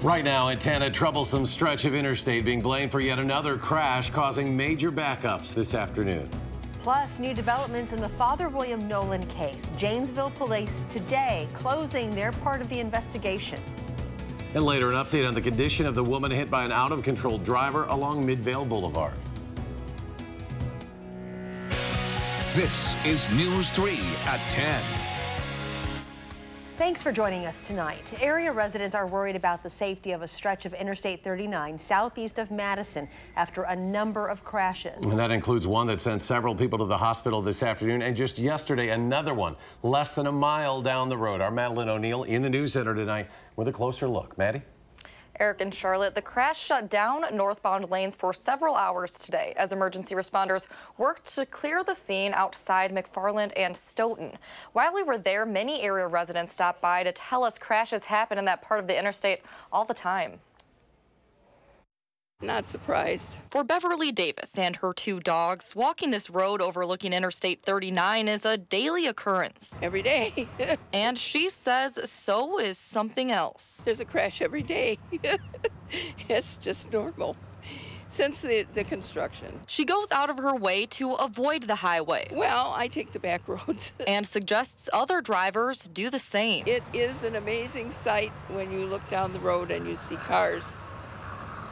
Right now, in a troublesome stretch of interstate being blamed for yet another crash, causing major backups this afternoon. Plus, new developments in the Father William Nolan case. Janesville police today closing their part of the investigation. And later, an update on the condition of the woman hit by an out-of-control driver along Midvale Boulevard. This is News 3 at 10. Thanks for joining us tonight. Area residents are worried about the safety of a stretch of Interstate 39 southeast of Madison after a number of crashes. And that includes one that sent several people to the hospital this afternoon, and just yesterday another one less than a mile down the road. Our Madeline O'Neill in the news center tonight with a closer look. Maddie? Eric and Charlotte, the crash shut down northbound lanes for several hours today as emergency responders worked to clear the scene outside McFarland and Stoughton. While we were there, many area residents stopped by to tell us crashes happen in that part of the interstate all the time. Not surprised. For Beverly Davis and her two dogs, walking this road overlooking Interstate 39 is a daily occurrence. Every day. And she says so is something else. There's a crash every day. It's just normal. Since the construction. She goes out of her way to avoid the highway. Well, I take the back roads. And suggests other drivers do the same. It is an amazing sight when you look down the road and you see cars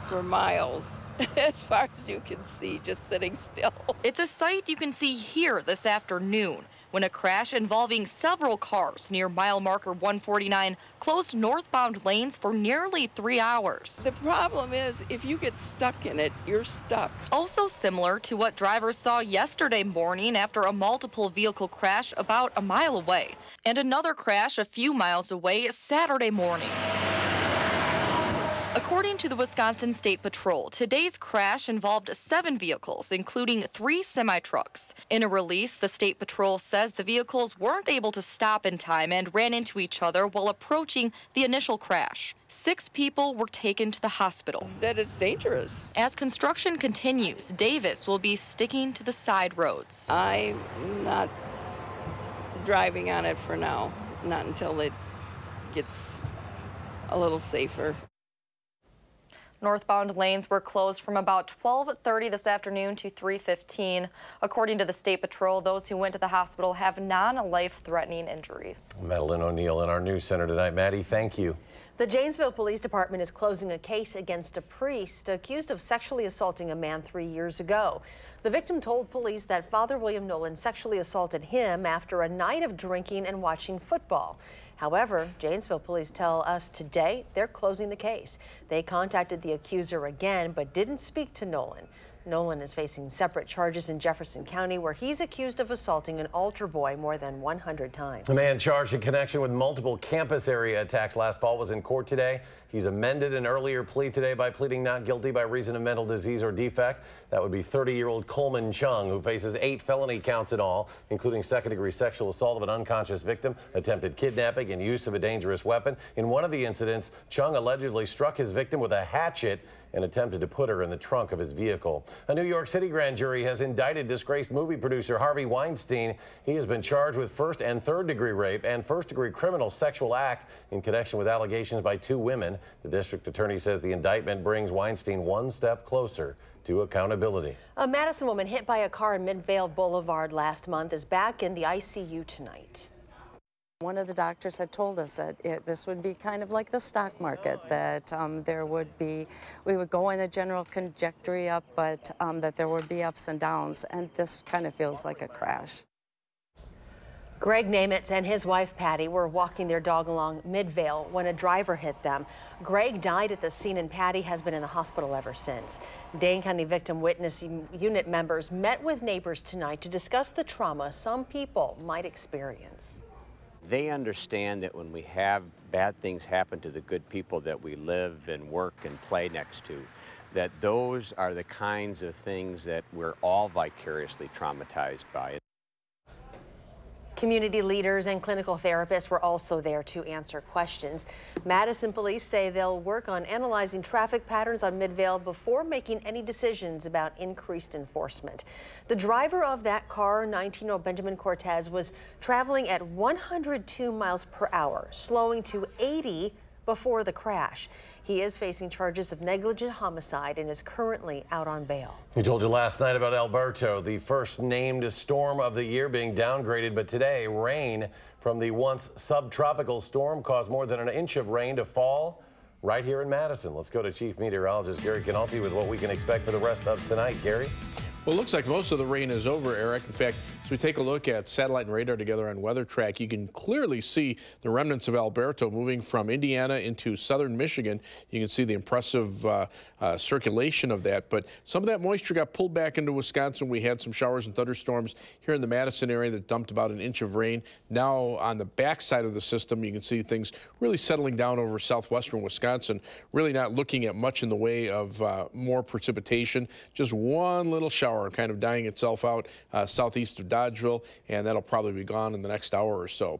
for miles, as far as you can see, just sitting still. It's a sight you can see here this afternoon when a crash involving several cars near mile marker 149 closed northbound lanes for nearly 3 hours. The problem is if you get stuck in it, you're stuck. Also similar to what drivers saw yesterday morning after a multiple vehicle crash about a mile away, and another crash a few miles away Saturday morning. According to the Wisconsin State Patrol, today's crash involved 7 vehicles, including 3 semi-trucks. In a release, the State Patrol says the vehicles weren't able to stop in time and ran into each other while approaching the initial crash. 6 people were taken to the hospital. That is dangerous. As construction continues, Davis will be sticking to the side roads. I'm not driving on it for now, not until it gets a little safer. Northbound lanes were closed from about 12:30 this afternoon to 3:15. According to the State Patrol, those who went to the hospital have non-life-threatening injuries. Madeline O'Neill in our news center tonight. Maddie, thank you. The Janesville Police Department is closing a case against a priest accused of sexually assaulting a man 3 years ago. The victim told police that Father William Nolan sexually assaulted him after a night of drinking and watching football. However, Janesville police tell us today they're closing the case. They contacted the accuser again, but didn't speak to Nolan. Nolan is facing separate charges in Jefferson County, where he's accused of assaulting an altar boy more than 100 times. The man charged in connection with multiple campus area attacks last fall was in court today. He's amended an earlier plea today by pleading not guilty by reason of mental disease or defect. That would be 30-year-old Coleman Chung, who faces 8 felony counts in all, including second-degree sexual assault of an unconscious victim, attempted kidnapping, and use of a dangerous weapon. In one of the incidents, Chung allegedly struck his victim with a hatchet and attempted to put her in the trunk of his vehicle. A New York City grand jury has indicted disgraced movie producer Harvey Weinstein. He has been charged with first- and third-degree rape and first-degree criminal sexual act in connection with allegations by 2 women. The district attorney says the indictment brings Weinstein one step closer to accountability. A Madison woman hit by a car in Midvale Boulevard last month is back in the ICU tonight. One of the doctors had told us that this would be kind of like the stock market, that we would go in a general trajectory up, but that there would be ups and downs, and this kind of feels like a crash. Greg Namitz and his wife Patty were walking their dog along Midvale when a driver hit them. Greg died at the scene and Patty has been in the hospital ever since. Dane County Victim Witness Unit members met with neighbors tonight to discuss the trauma some people might experience. They understand that when we have bad things happen to the good people that we live and work and play next to, that those are the kinds of things that we're all vicariously traumatized by. Community leaders and clinical therapists were also there to answer questions. Madison police say they'll work on analyzing traffic patterns on Midvale before making any decisions about increased enforcement. The driver of that car, 19-year-old Benjamin Cortez, was traveling at 102 miles per hour, slowing to 80 before the crash. He is facing charges of negligent homicide and is currently out on bail. We told you last night about Alberto, the first named storm of the year, being downgraded, but today rain from the once subtropical storm caused more than an inch of rain to fall right here in Madison. Let's go to Chief Meteorologist Gary Canalfi with what we can expect for the rest of tonight. Gary? Well, it looks like most of the rain is over, Eric. In fact, as we take a look at satellite and radar together on Weather Track, you can clearly see the remnants of Alberto moving from Indiana into southern Michigan. You can see the impressive circulation of that, but some of that moisture got pulled back into Wisconsin. We had some showers and thunderstorms here in the Madison area that dumped about an inch of rain. Now on the backside of the system, you can see things really settling down over southwestern Wisconsin, really not looking at much in the way of more precipitation. Just one little shower kind of dying itself out southeast of Dodgeville, and that'll probably be gone in the next hour or so.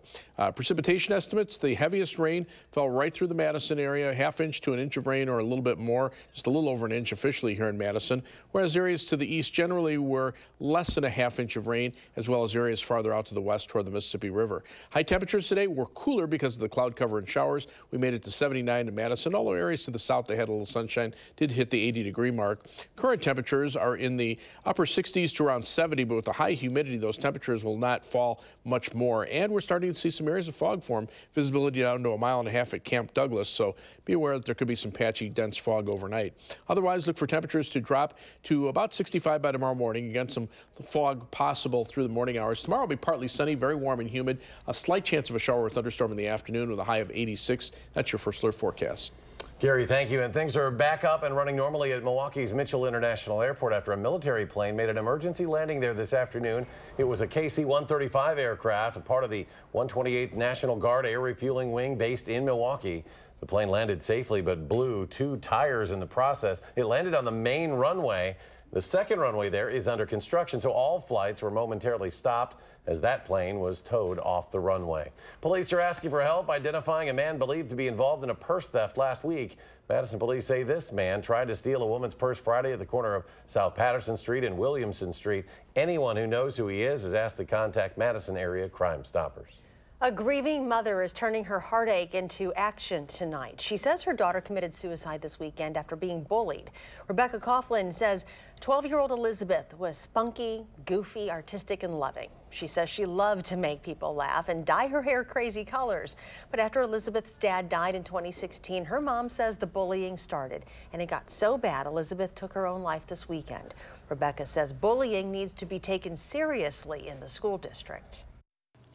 Precipitation estimates, the heaviest rain fell right through the Madison area, ½ inch to an inch of rain or a little bit more, just a little over an inch officially here in Madison, whereas areas to the east generally were less than ½ inch of rain, as well as areas farther out to the west toward the Mississippi River. High temperatures today were cooler because of the cloud cover and showers. We made it to 79 in Madison, although areas to the south they had a little sunshine, did hit the 80-degree mark. Current temperatures are in the upper 60s to around 70, but with the high humidity, those temperatures will not fall much more. And we're starting to see some areas of fog form, visibility down to 1.5 miles at Camp Douglas, so be aware that there could be some patchy, dense fog overnight. Otherwise, look for temperatures to drop to about 65 by tomorrow morning. Again, some fog possible through the morning hours. Tomorrow will be partly sunny, very warm and humid. A slight chance of a shower or thunderstorm in the afternoon with a high of 86. That's your first alert forecast. Gary, thank you. And things are back up and running normally at Milwaukee's Mitchell International Airport after a military plane made an emergency landing there this afternoon. It was a KC-135 aircraft, a part of the 128th National Guard Air Refueling Wing based in Milwaukee. The plane landed safely but blew 2 tires in the process. It landed on the main runway. The second runway there is under construction, so all flights were momentarily stopped as that plane was towed off the runway. Police are asking for help identifying a man believed to be involved in a purse theft last week. Madison police say this man tried to steal a woman's purse Friday at the corner of South Patterson Street and Williamson Street. Anyone who knows who he is asked to contact Madison area Crime Stoppers. A grieving mother is turning her heartache into action tonight. She says her daughter committed suicide this weekend after being bullied. Rebecca Coughlin says 12-year-old Elizabeth was spunky, goofy, artistic, and loving. She says she loved to make people laugh and dye her hair crazy colors. But after Elizabeth's dad died in 2016, her mom says the bullying started, and it got so bad Elizabeth took her own life this weekend. Rebecca says bullying needs to be taken seriously in the school district.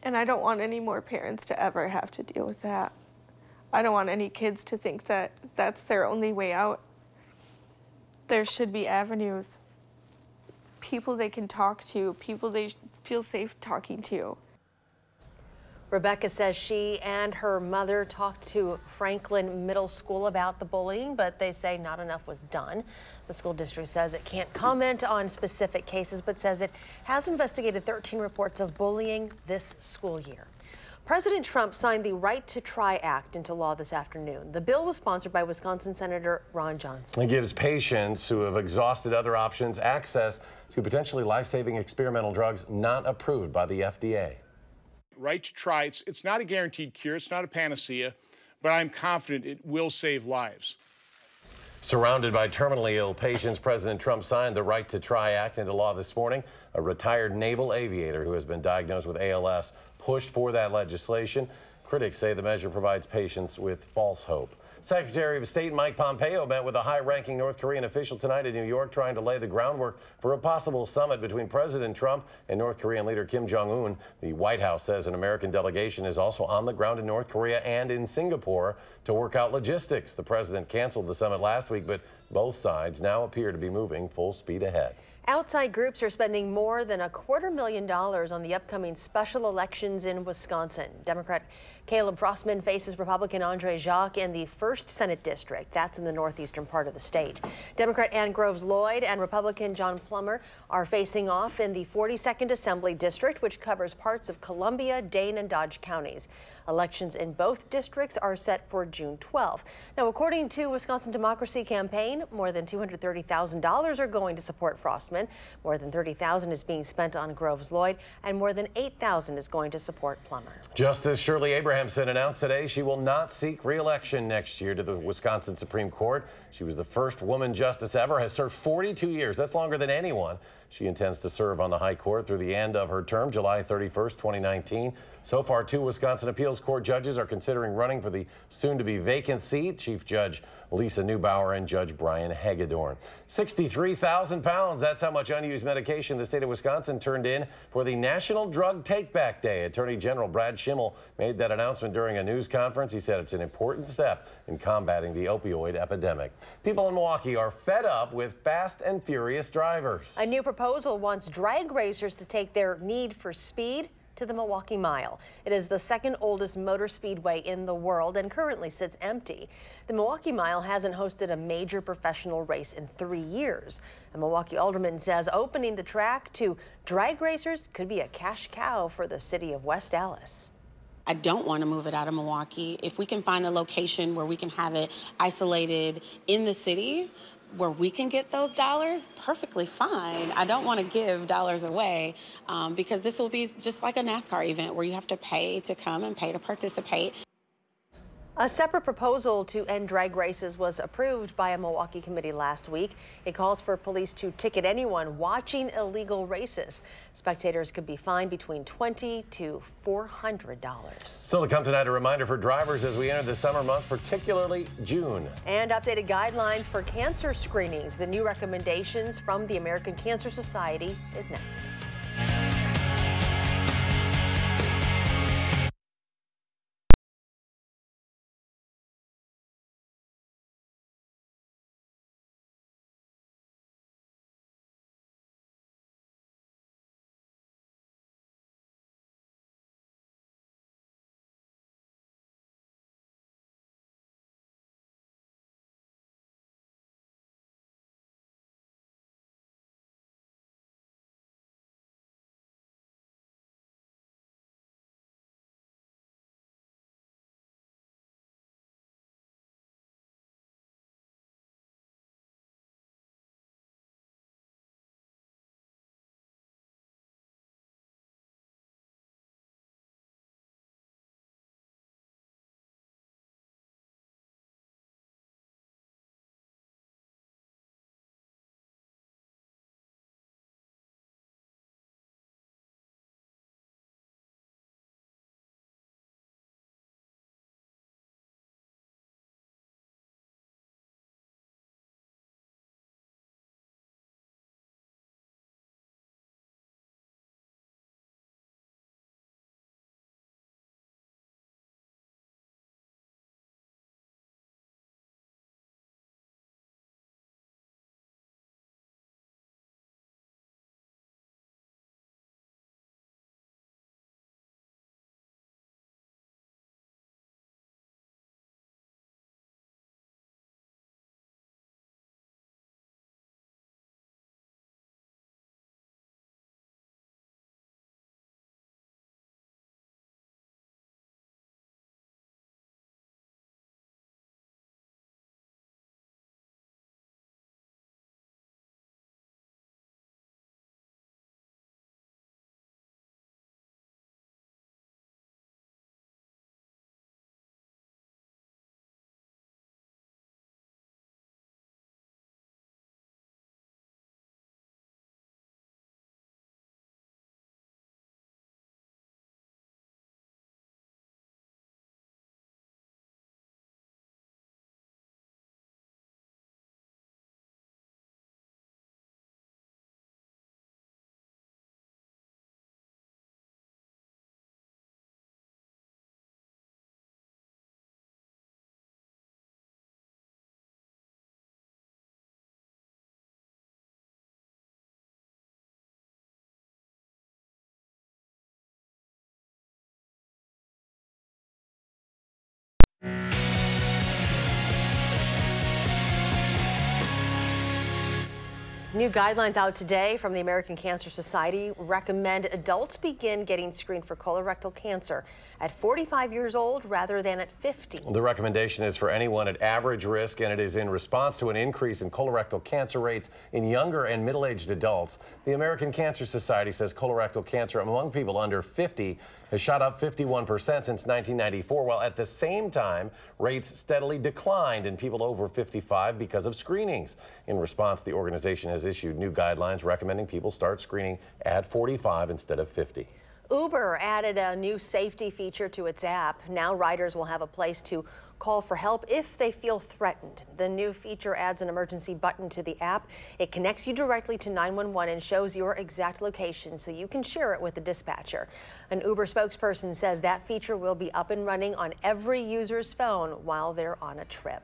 And I don't want any more parents to ever have to deal with that. I don't want any kids to think that that's their only way out. There should be avenues, people they can talk to, people they feel safe talking to. Rebecca says she and her mother talked to Franklin Middle School about the bullying, but they say not enough was done. The school district says it can't comment on specific cases, but says it has investigated 13 reports of bullying this school year. President Trump signed the Right to Try Act into law this afternoon. The bill was sponsored by Wisconsin Senator Ron Johnson. It gives patients who have exhausted other options access to potentially life-saving experimental drugs not approved by the FDA. Right to try, it's not a guaranteed cure, it's not a panacea, but I'm confident it will save lives. Surrounded by terminally ill patients, President Trump signed the Right to Try Act into law this morning. A retired naval aviator who has been diagnosed with ALS pushed for that legislation. Critics say the measure provides patients with false hope. Secretary of State Mike Pompeo met with a high-ranking North Korean official tonight in New York, trying to lay the groundwork for a possible summit between President Trump and North Korean leader Kim Jong-un. The White House says an American delegation is also on the ground in North Korea and in Singapore to work out logistics. The president canceled the summit last week, but both sides now appear to be moving full speed ahead. Outside groups are spending more than $250,000 on the upcoming special elections in Wisconsin. Democrat Caleb Frostman faces Republican Andre Jacques in the 1st Senate District. That's in the northeastern part of the state. Democrat Ann Groves Lloyd and Republican John Plummer are facing off in the 42nd Assembly District, which covers parts of Columbia, Dane, and Dodge counties. Elections in both districts are set for June 12. Now, according to Wisconsin Democracy Campaign, more than $230,000 are going to support Frostman. More than $30,000 is being spent on Groves Lloyd, and more than $8,000 is going to support Plummer. Justice Shirley Abraham Abrahamson announced today she will not seek re-election next year to the Wisconsin Supreme Court. She was the first woman justice ever, has served 42 years. That's longer than anyone. She intends to serve on the High Court through the end of her term, July 31st, 2019. So far, 2 Wisconsin Appeals Court judges are considering running for the soon-to-be vacant seat, Chief Judge Lisa Neubauer and Judge Brian Hagedorn. 63,000 pounds. That's how much unused medication the state of Wisconsin turned in for the National Drug Take-Back Day. Attorney General Brad Schimmel made that announcement during a news conference. He said it's an important step in combating the opioid epidemic. People in Milwaukee are fed up with fast and furious drivers. A new proposal wants drag racers to take their need for speed to the Milwaukee Mile. It is the second oldest motor speedway in the world and currently sits empty. The Milwaukee Mile hasn't hosted a major professional race in 3 years. A Milwaukee alderman says opening the track to drag racers could be a cash cow for the city of West Allis. I don't want to move it out of Milwaukee. If we can find a location where we can have it isolated in the city, where we can get those dollars, perfectly fine. I don't want to give dollars away because this will be just like a NASCAR event where you have to pay to come and pay to participate. A separate proposal to end drag races was approved by a Milwaukee committee last week. It calls for police to ticket anyone watching illegal races. Spectators could be fined between $20 to $400. Still to come tonight, a reminder for drivers as we enter the summer months, particularly June. And updated guidelines for cancer screenings. The new recommendations from the American Cancer Society is next. New guidelines out today from the American Cancer Society recommend adults begin getting screened for colorectal cancer at 45 years old rather than at 50. The recommendation is for anyone at average risk, and it is in response to an increase in colorectal cancer rates in younger and middle-aged adults. The American Cancer Society says colorectal cancer among people under 50 has shot up 51% since 1994, while at the same time, rates steadily declined in people over 55 because of screenings. In response, the organization has issued new guidelines recommending people start screening at 45 instead of 50. Uber added a new safety feature to its app. Now riders will have a place to call for help if they feel threatened. The new feature adds an emergency button to the app. It connects you directly to 911 and shows your exact location so you can share it with the dispatcher. An Uber spokesperson says that feature will be up and running on every user's phone while they're on a trip.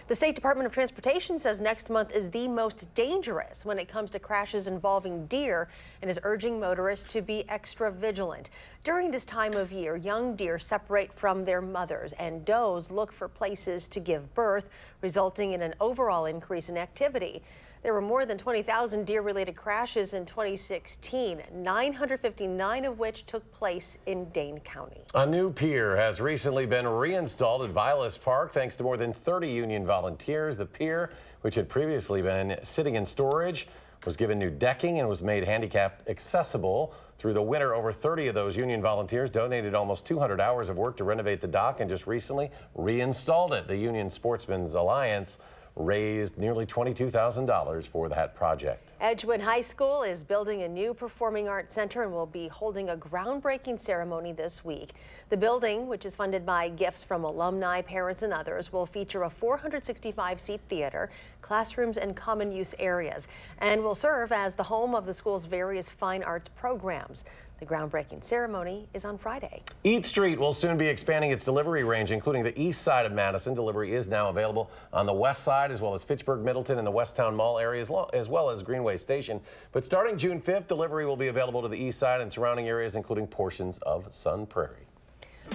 The State Department of Transportation says next month is the most dangerous when it comes to crashes involving deer and is urging motorists to be extra vigilant. During this time of year, young deer separate from their mothers and does look for places to give birth, resulting in an overall increase in activity. There were more than 20,000 deer-related crashes in 2016, 959 of which took place in Dane County. A new pier has recently been reinstalled at Vilas Park thanks to more than 30 union volunteers. The pier, which had previously been sitting in storage, was given new decking and was made handicap accessible. Through the winter, over 30 of those union volunteers donated almost 200 hours of work to renovate the dock and just recently reinstalled it. The Union Sportsmen's Alliance raised nearly $22,000 for that project. Edgewood High School is building a new performing arts center and will be holding a groundbreaking ceremony this week. The building, which is funded by gifts from alumni, parents, and others, will feature a 465-seat theater, classrooms, and common use areas, and will serve as the home of the school's various fine arts programs. The groundbreaking ceremony is on Friday. Eat Street will soon be expanding its delivery range, including the east side of Madison. Delivery is now available on the west side, as well as Fitchburg, Middleton, and the Westtown Mall area, as well as Greenway Station. But starting June 5th, delivery will be available to the east side and surrounding areas, including portions of Sun Prairie.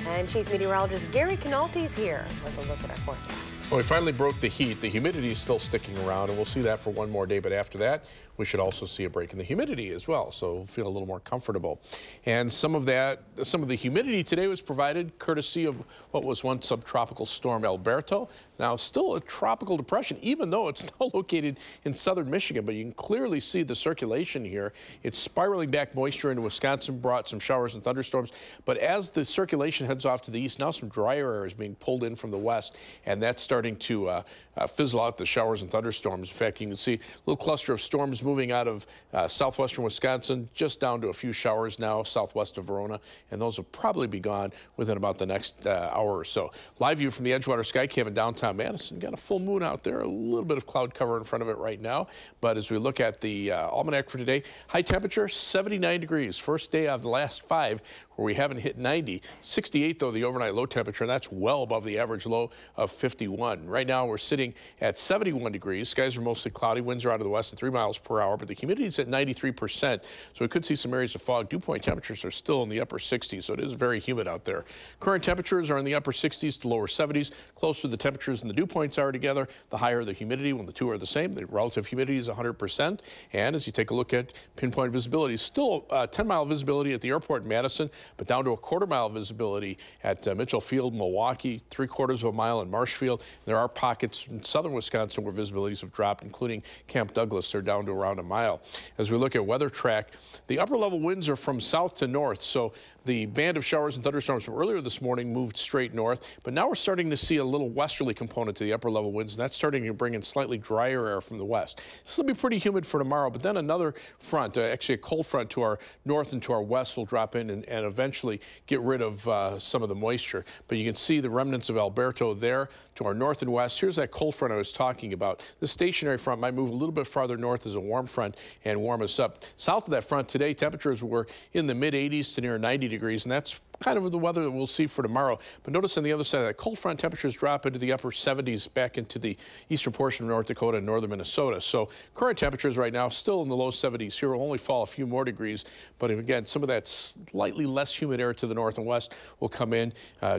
And Chief Meteorologist Gary Canalti is here with a look at our forecast. Well, we finally broke the heat. The humidity is still sticking around, and we'll see that for one more day. But after that, we should also see a break in the humidity as well, so we'll feel a little more comfortable. And some of the humidity today was provided courtesy of what was once subtropical storm Alberto. Now still a tropical depression, even though it's now located in southern Michigan. But you can clearly see the circulation here. It's spiraling back moisture into Wisconsin, brought some showers and thunderstorms. But as the circulation heads off to the east, now some drier air is being pulled in from the west, and that's starting to fizzle out the showers and thunderstorms. In fact, you can see a little cluster of storms moving out of southwestern Wisconsin, just down to a few showers now southwest of Verona, and those will probably be gone within about the next hour or so. Live view from the Edgewater Skycam in downtown Madison. Got a full moon out there, a little bit of cloud cover in front of it right now. But as we look at the almanac for today, high temperature 79 degrees, first day of the last 5 where we haven't hit 90. 68 though the overnight low temperature, and that's well above the average low of 51. Right now we're sitting at 71 degrees. Skies are mostly cloudy. Winds are out of the west at 3 miles per hour, but the humidity is at 93%. So we could see some areas of fog. Dew point temperatures are still in the upper 60s, so it is very humid out there. Current temperatures are in the upper 60s to lower 70s. Closer the temperatures and the dew points are together, the higher the humidity. When the two are the same, the relative humidity is 100%. And as you take a look at pinpoint visibility, still 10-mile visibility at the airport in Madison, but down to a quarter-mile visibility at Mitchell Field, Milwaukee, 3/4 of a mile in Marshfield. There are pockets in southern Wisconsin where visibilities have dropped, including Camp Douglas. They're down to around a mile. As we look at weather track, the upper level winds are from south to north, so the band of showers and thunderstorms from earlier this morning moved straight north, but now we're starting to see a little westerly component to the upper level winds, and that's starting to bring in slightly drier air from the west. This will be pretty humid for tomorrow, but then another front, actually a cold front to our north and to our west will drop in and eventually get rid of some of the moisture. But you can see the remnants of Alberto there to our north and west. Here's that cold front I was talking about. The stationary front might move a little bit farther north as a warm front and warm us up. South of that front today, temperatures were in the mid-80s to near 90 degrees, and that's kind of the weather that we'll see for tomorrow. But notice on the other side of that cold front, temperatures drop into the upper 70s back into the eastern portion of North Dakota and northern Minnesota. So current temperatures right now still in the low 70s. Here will only fall a few more degrees, but again, some of that slightly less humid air to the north and west will come in.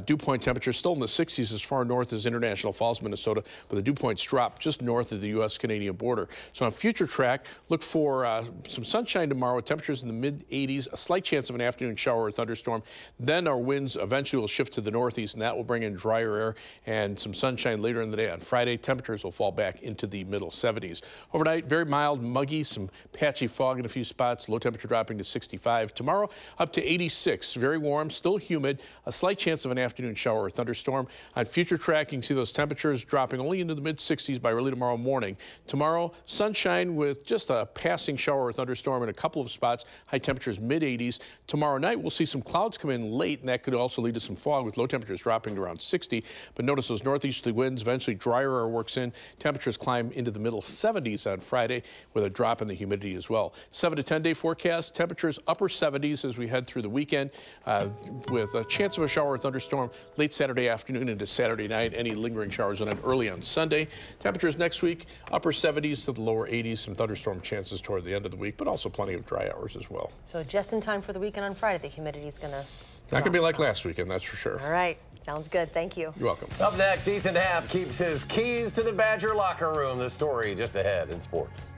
Dew point temperatures still in the 60s as far north as International Falls, Minnesota, but the dew points drop just north of the U.S.-Canadian border. So on future track, look for some sunshine tomorrow with temperatures in the mid-80s, a slight chance of an afternoon shower or thunderstorm. Then Then our winds eventually will shift to the northeast, and that will bring in drier air and some sunshine later in the day. On Friday, temperatures will fall back into the middle 70s. Overnight, very mild, muggy, some patchy fog in a few spots, low temperature dropping to 65. Tomorrow, up to 86. Very warm, still humid, a slight chance of an afternoon shower or thunderstorm. On future tracking, see those temperatures dropping only into the mid-60s by early tomorrow morning. Tomorrow, sunshine with just a passing shower or thunderstorm in a couple of spots. High temperatures mid-80s. Tomorrow night, we'll see some clouds come in late, and that could also lead to some fog with low temperatures dropping to around 60. But notice those northeasterly winds, eventually drier air works in. Temperatures climb into the middle 70s on Friday with a drop in the humidity as well. 7 to 10-day forecast, temperatures upper 70s as we head through the weekend with a chance of a shower or thunderstorm late Saturday afternoon into Saturday night. Any lingering showers on early on Sunday. Temperatures next week, upper 70s to the lower 80s. Some thunderstorm chances toward the end of the week, but also plenty of dry hours as well. So just in time for the weekend on Friday, the humidity is going to... Not going to be like last weekend, that's for sure. All right. Sounds good. Thank you. You're welcome. Up next, Ethan Happ keeps his keys to the Badger locker room. The story just ahead in sports.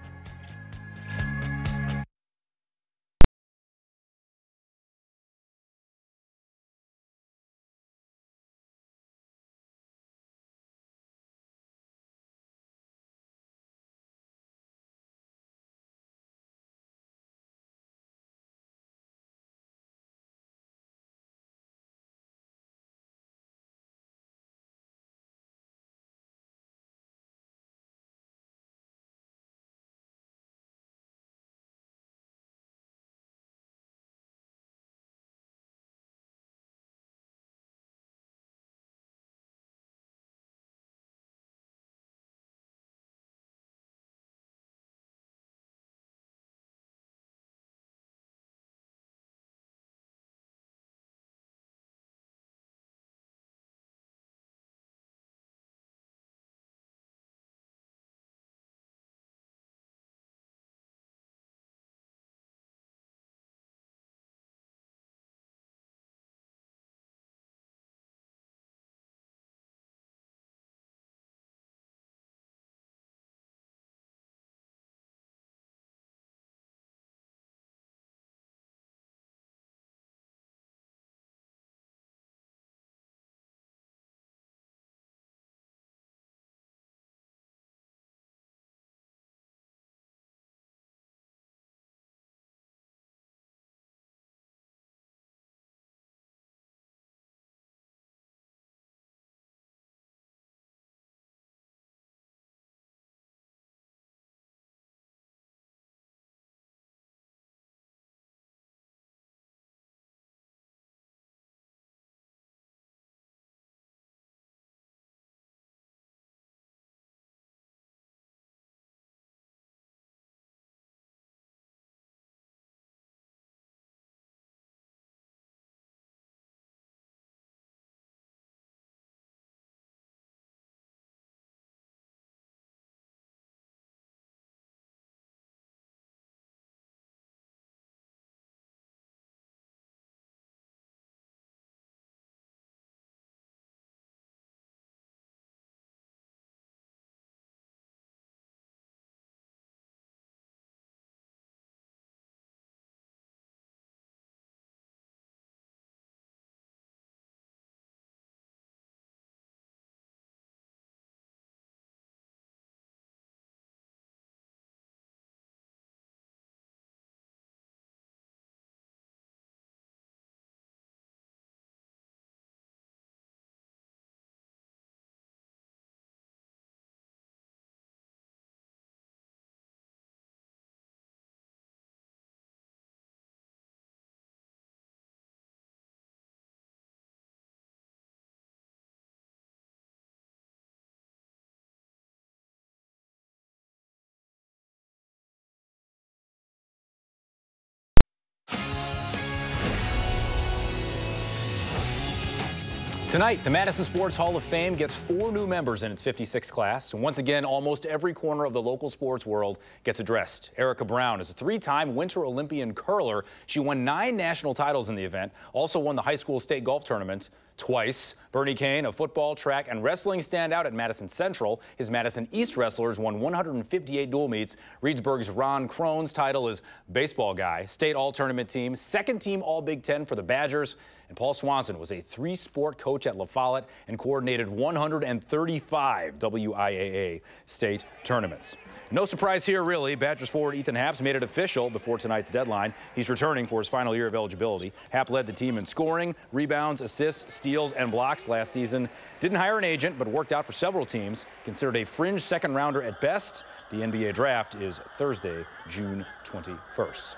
Tonight, the Madison Sports Hall of Fame gets 4 new members in its 56th class. And once again, almost every corner of the local sports world gets addressed. Erica Brown is a 3-time Winter Olympian curler. She won 9 national titles in the event, also won the high school state golf tournament twice. Bernie Kane, a football, track, and wrestling standout at Madison Central. His Madison East wrestlers won 158 dual meets. Reedsburg's Ron Krohn's title is baseball guy. State all-tournament team, second team All-Big Ten for the Badgers. And Paul Swanson was a three-sport coach at La Follette and coordinated 135 WIAA state tournaments. No surprise here, really. Badgers forward Ethan Happ's made it official before tonight's deadline. He's returning for his final year of eligibility. Happ led the team in scoring, rebounds, assists, steals, and blocks last season. Didn't hire an agent, but worked out for several teams. Considered a fringe second-rounder at best. The NBA draft is Thursday, June 21st.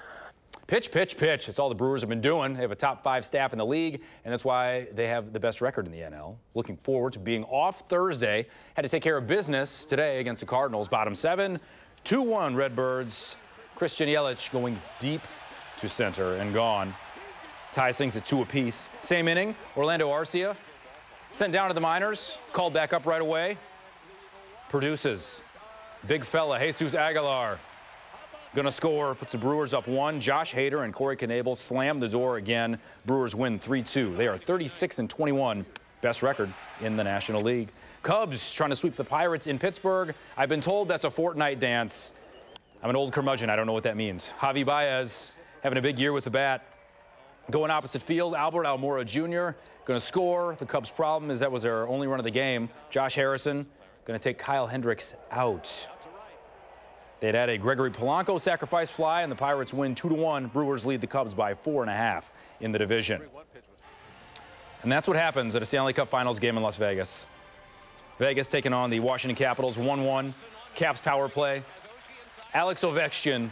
Pitch, pitch, pitch. That's all the Brewers have been doing. They have a top 5 staff in the league, and that's why they have the best record in the NL. Looking forward to being off Thursday. Had to take care of business today against the Cardinals. Bottom 7, 2-1 Redbirds. Christian Yelich going deep to center and gone. Ties things at 2 apiece. Same inning, Orlando Arcia sent down to the minors, called back up right away. Produces. Big fella, Jesus Aguilar. Gonna score, puts the Brewers up 1. Josh Hader and Corey Knebel slam the door again. Brewers win 3-2. They are 36-21, best record in the National League. Cubs trying to sweep the Pirates in Pittsburgh. I've been told that's a Fortnite dance. I'm an old curmudgeon, I don't know what that means. Javi Baez having a big year with the bat. Going opposite field, Albert Almora Jr. gonna score. The Cubs' problem is that was their only run of the game. Josh Harrison gonna take Kyle Hendricks out. They'd had a Gregory Polanco sacrifice fly, and the Pirates win 2-1. Brewers lead the Cubs by 4.5 in the division. And that's what happens at a Stanley Cup Finals game in Las Vegas. Vegas taking on the Washington Capitals, 1-1. Caps power play. Alex Ovechkin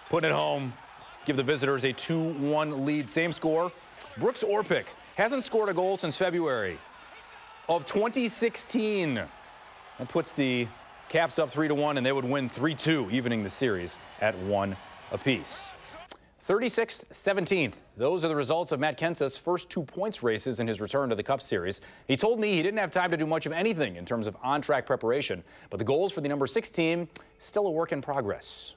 putting it home. Give the visitors a 2-1 lead. Same score. Brooks Orpik hasn't scored a goal since February of 2016. That puts the Caps up 3-1, and they would win 3-2, evening the series at 1 apiece. 36th, 17th. Those are the results of Matt Kenseth's first 2 points races in his return to the Cup Series. He told me he didn't have time to do much of anything in terms of on-track preparation, but the goals for the number 6 team still a work in progress.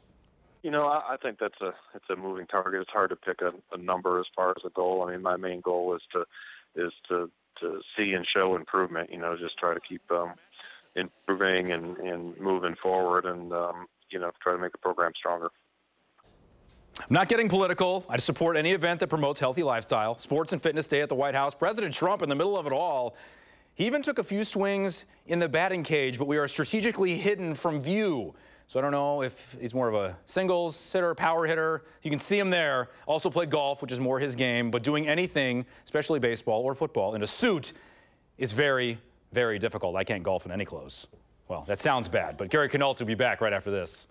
You know, I think it's a moving target. It's hard to pick a number as far as a goal. I mean, my main goal is to see and show improvement. You know, just try to keep improving and moving forward, and you know, try to make the program stronger. I'm not getting political. I support any event that promotes healthy lifestyle. Sports and Fitness Day at the White House. President Trump in the middle of it all. He even took a few swings in the batting cage, but we are strategically hidden from view. So I don't know if he's more of a singles hitter, power hitter. You can see him there. Also played golf, which is more his game, but doing anything, especially baseball or football, in a suit is very, very difficult. I can't golf in any clothes. Well, that sounds bad, but Gary Knowles will be back right after this.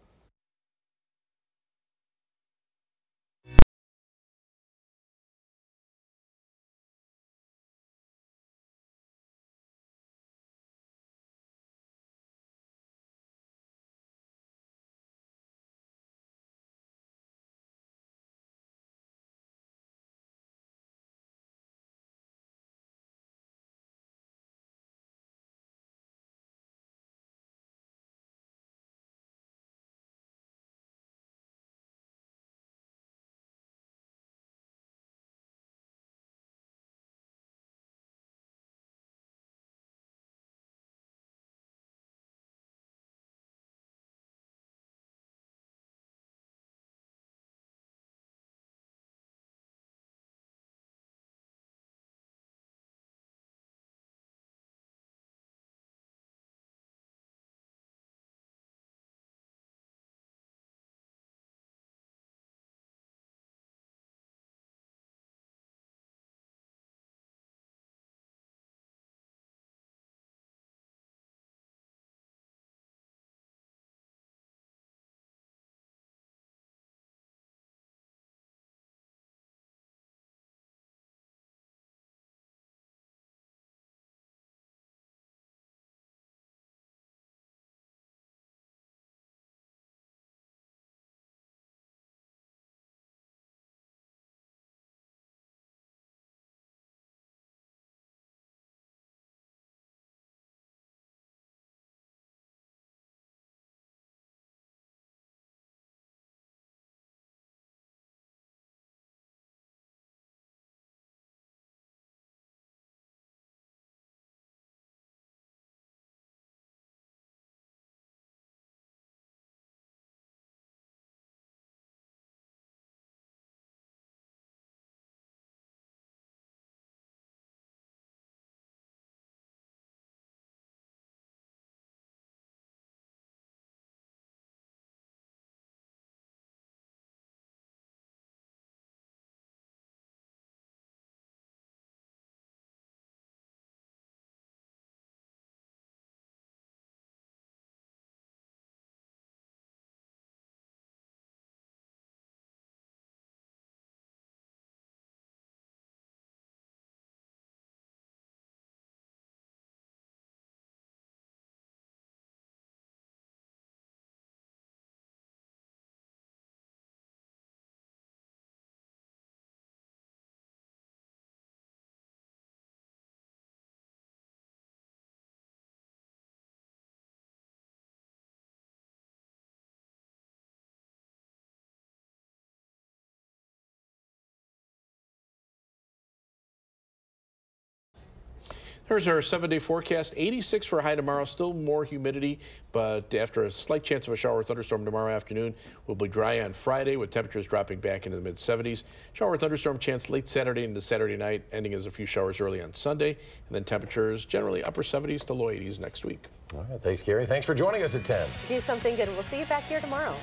Here's our 7-day forecast. 86 for a high tomorrow. Still more humidity, but after a slight chance of a shower or thunderstorm tomorrow afternoon, we'll be dry on Friday with temperatures dropping back into the mid-70s. Shower or thunderstorm chance late Saturday into Saturday night, ending as a few showers early on Sunday. And then temperatures generally upper 70s to low 80s next week. All right, thanks, Gary. Thanks for joining us at 10. Do something good. We'll see you back here tomorrow.